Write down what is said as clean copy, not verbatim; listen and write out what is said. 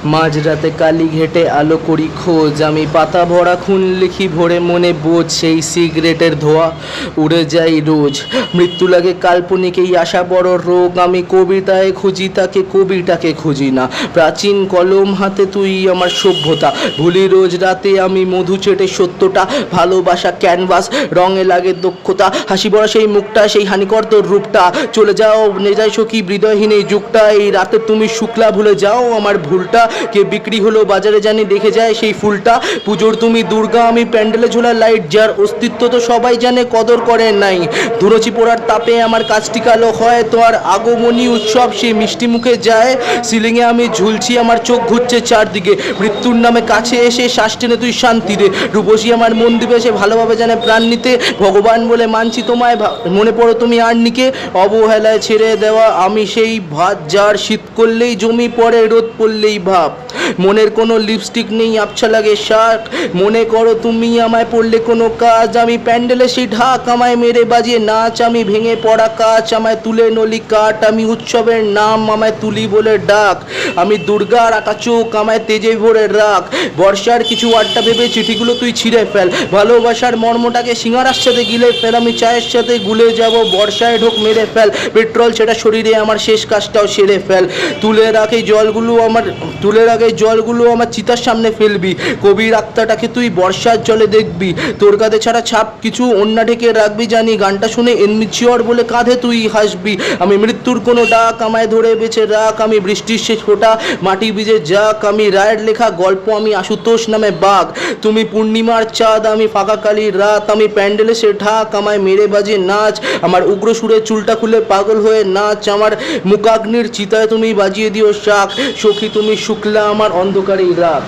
মাঝরাতে কালি ঘেটে আলো করি খোঁজ, আমি পাতা ভরা খুন লিখি ভরে মনে বোঝ, সেই সিগারেটের ধোয়া উড়ে যাই রোজ। মৃত্যু লাগে কাল্পনিক এই আশা বড় রোগ, আমি কবিতায় খুঁজি তাকে কবিটাকে খুঁজি না। প্রাচীন কলম হাতে তুই আমার সভ্যতা, ভুলি রোজ রাতে আমি মধু চেটে সত্যটা। ভালোবাসা ক্যানভাস রঙে লাগে দক্ষতা, হাসি ভরা সেই মুখটা সেই হানিকর তোর রূপটা। চলে যাও নেজাই সখী হৃদয়হীন এই যুগটা, এই রাতে তুমি শুক্লা ভুলে যাও আমার ভুলটা। কে বিক্রি হলো বাজারে জানি দেখে যায় সেই ফুলটা। পুজোর তুমি দুর্গা আমি প্যান্ডেলে ঝোলা লাইট, যার অস্তিত্ব তো সবাই জানে কদর করে নাই। ধুরোচি পোড়ার তাপে আমার কাজটি কালো হয়, তো আর আগমনী উৎসব সেই মিষ্টি মুখে যায়। সিলিংয়ে আমি ঝুলছি আমার চোখ ঘুরছে চারদিকে, মৃত্যুর নামে কাছে এসে শ্বাস টেনে তুই শান্তি দে। রূপসী আমার মন দিবে সে ভালোভাবে জানে প্রাণ নিতে, ভগবান বলে মানছি তোমায় মনে পড়ো তুমি আর্নিকে। অবহেলায় ছেড়ে দেওয়া আমি সেই ভাত, যার শীত করলেই জমি পড়ে রোদ পড়লেই ভাব। মনের কোনো লিপস্টিক নেই আবছা লাগে শাক, মনে করো তুমি আমায় পড়লে কোনো কাজ। আমি প্যান্ডেলে সেই ঢাক আমায় মেরে বাজিয়ে নাচ, আমি ভেঙে পড়া কাচ আমায় তুলে নলি কাঠ। আমি উৎসবের নাম আমায় তুলি বলে ডাক, আমি দুর্গার আঁকা চোখ আমায় তেজে ভরে রাখ। বর্ষার কিছু আড্ডা ভেবে চিঠিগুলো তুই ছিঁড়ে ফেল, ভালোবাসার মর্মটাকে সিঙ্গারার সাথে গিলে ফেল। আমি চায়ের সাথে গুলে যাব বর্ষায় ঢোক মেরে ফেল, পেট্রোল সেটা শরীরে আমার শেষ কাজটাও সেরে ফেল। তুলে রাখ এই জলগুলো আমার চিতার সামনে ফেলবি, কবির আত্মাটাকে তুই বর্ষার জলে দেখবি। তোর কাঁধে ছাড়া ছাপ কিছু অন্য ঢেকে রাখবি, জানি গানটা শুনে এনমিচিওর বলে কাঁধে তুই হাসবি। আমি মৃত্যুর কোনো ডাক আমায় ধরে বেঁচে রাখ, আমি বৃষ্টির শেষ ফোঁটা মাটি ভিজে যাক। আমি রায়ের লেখা গল্প আমি আশুতোষ নামে বাঘ, তুমি পূর্ণিমার চাঁদ আমি ফাঁকা কালির রাত। আমি প্যান্ডেলে সে ঢাক আমায় মেরে বাজে নাচ, আমার উগ্র সুরে চুলটা খুলে পাগল হয়ে নাচ। আমার মুকাগ্নির চিতায় তুমি বাজিয়ে দিও শাক, সখী তুমি শুক্লা আমার অন্ধকারেই রাত।